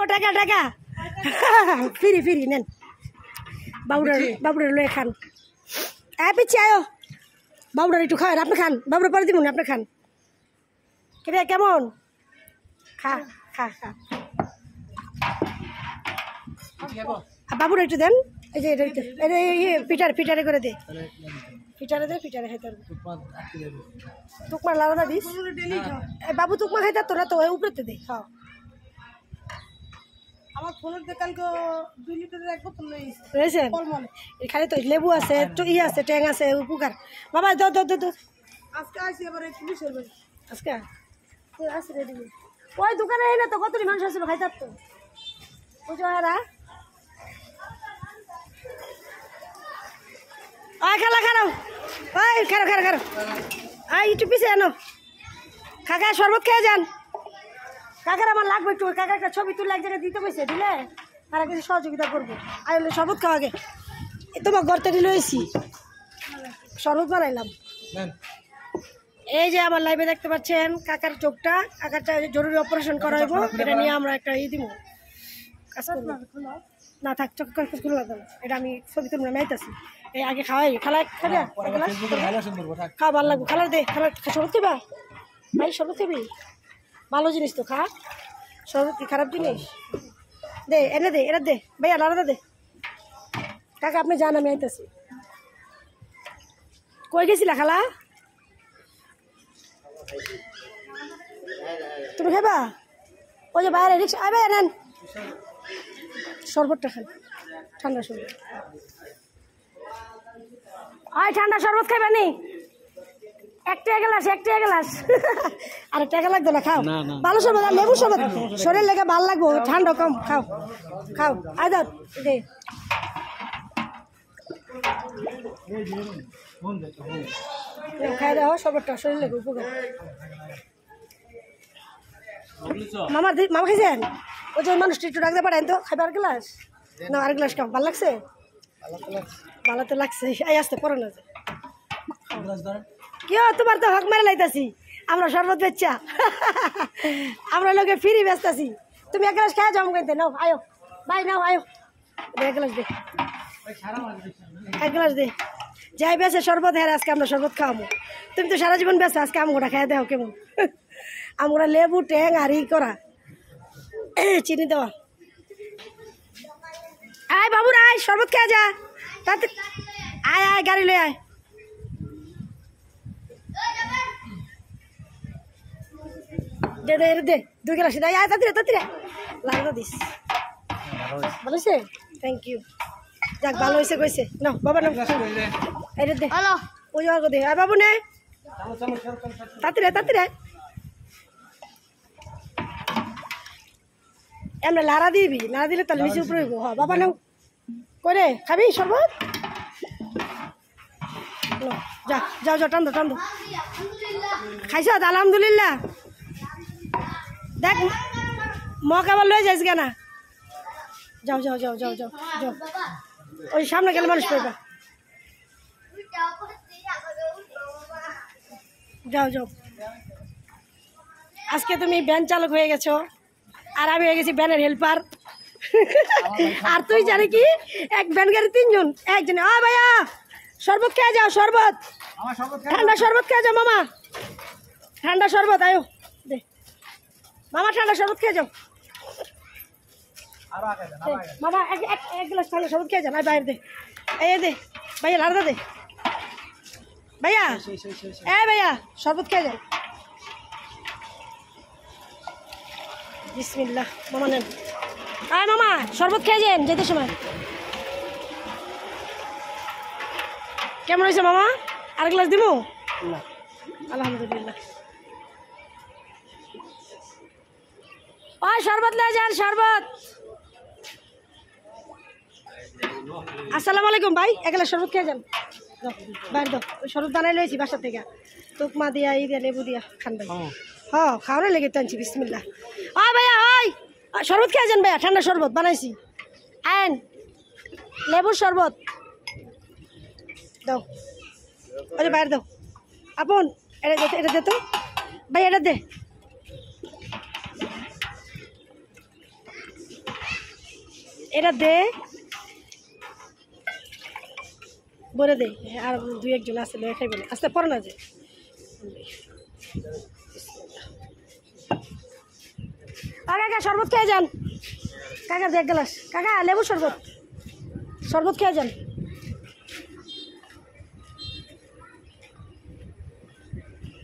ও টাকা টাকা ফিরি ফিরি নেন বাবুরা লয়ে খান পিছিয়ে আয়ো বাবুরা একটু খাওয়ান আপনি খান বাবুরা পরে দিবুন আপনি খান কেমন খা খা খা বাবুরা একটু দেন এই যে পিঠারে করে দে পিঠারে খাইতে তুকমা লাদা দিস বাবু তুকমা খাইতে তোরা তো উপরেতে দে খাও আমার ফোনের কালকে 2 লিটারের এক বোতল রয়েছে এখানে তো লেবু আছে আছে ট্যাং আছে উপকার বাবা দাও আজকে আসি আবার একটু বেশি হবে আজকে আসি রেডি ওই দোকানে এনে তো কতটি মানুষ আসলো খাইতার তো বুঝো এরা খালা খারাও ওই খারো একটু পিছিয়ে আনো কাকা শরবত খেয়ে যান কাকার আমার লাগবে একটু কাকার একটা ছবি তুলে এক জায়গায় দিতে বসে দিলে তারা কিছু সহযোগিতা করবো আর শরবত খাওয়া আগে তোমার ঘর থেকে লয়েছি শরবত বানাইলাম এই যে আমার লাইভে দেখতে পাচ্ছেন কাকার চোখটা কাকারটা জরুরি অপারেশন করাইবো এটা নিয়ে আমরা একটা দিব না থাক চোখ খুলে লাগবে এটা আমি ছবি তুলবো আমি আইতাছি এই আগে খাওয়াই খাওয়া ভালো লাগবো খালার দে খালার শরবত খাবা ভাই শরবত খাবি ভালো জিনিস তো খা শরবত কি খারাপ জিনিস দে এনে দে এটা দে ভাইয়া লাড়া দে কাকা আপনি যান আমি আইতাছি কই গেছিলা খালা তুমি খাইবা ওই যে বাইরে রিক্সা আবে নেন শরবতটা খান ঠান্ডা শরবত ঠান্ডা শরবত খাইবা নি একটা গ্লাস আর টাকা লাগতো না খাও ভালো শরবত আর লেবু শরবত শরীর লেগে ভালো লাগবো ঠান্ডা কম খাও আদার দে খাই দাও শরবতটা শরীর লেগে উপকার মামা খাইছেন ওই যে মানুষটি একটু রাখতে পারেন তো খাইবে আর গ্লাস না আর গ্লাস খাও ভালো লাগছে ভালো তো লাগছে এই আসতে পরে না কি তোমার তো হক মেরে লাইতাছি আমরা শরবত বেচা আমরা লোকে ফ্রি বেচতাছি তুমি এক গ্লাস খাওয়া যাও কিনতে নাও আয়ো ভাই নাও আয়ো এক গ্লাস দে যাই বেছে শরবত হ্যাঁ আজকে আমরা শরবত খাওয়াবো তুমি তো সারা জীবন বেছো আজকে আমগোটা খাই দেও কেমন আমরা লেবু ট্যাং আর ই করা চিনি দেওয়া আয় বাবুর আয় শরবত খেয়ে যা তাতে আয় গাড়ি লয়ে আয় দে 2 গ্লাস দে আয় তাড়াতাড়ি লাগা দিস ভালো হয়েছে থ্যাংক ইউ যাক ভালো হয়েছে কইছে না বাবা না এটা দে হ্যালো ওই আগে দে আর বাবু নে তাড়াতাড়ি এমনি লাড়া দিবি লাড়া দিলে তাহলে নিচে উপরে হ্যাঁ বাবা নাও করে খাবি শরবত যাও টান্দো খাইছ আলহামদুলিল্লাহ দেখ মগ আবার লয়ে যাইস কেনা যাও ওই সামনে গেলে মানুষ পাইবা যাও আজকে তুমি ভ্যান চালক হয়ে গেছো আর আমি হয়ে গেছি ভ্যানের হেল্পার আর তুই জানি কি এক ভ্যান গাড়ি 3 জন একজন ভাইয়া শরবত খেয়ে যাও শরবত ঠান্ডা শরবত খেয়ে যাও মামা ঠান্ডা শরবত আয়ো দে মামা ঠান্ডা শরবত খেয়ে যাও মামা এক গ্লাস ঠান্ডা শরবত খেয়ে যাও বাইরে দে এই দে ভাইয়া লাড়া দে ভাইয়া ভাইয়া শরবত খেয়ে যাও বিসমিল্লাহ মামা নেন মামা শরবত খেয়ে যান যেতে সময় কেমন হয়েছে মামা আর গ্লাস দিব আলহামদুলিল্লাহ শরবত লয়ে যান শরবত আসসালামু আলাইকুম ভাই এক গ্লাস শরবত খেয়ে যান বাইরে দাও শরবত বানাই লয়েছি বাসা থেকে তুকমা দিয়া দিয়া লেবু দিয়া খান ভাই খাওয়ারে লেগে টানছি বিসমিল্লাহ ভাইয়া শরবত খেয়ে যান ভাইয়া ঠান্ডা শরবত বানাইছি আইন লেবুর শরবত দাও আরে বাইরে দাও আপন এটা দে তো ভাই এটা দে এটা দে বলে দে, আর দুই একজন আছে লয়ে খাইবে না, আস্তে পড়ো না যে। কাকা শরবত খেয়ে যান, কাকা 1 গ্লাস, কাকা লেবু শরবত, শরবত খেয়ে যান।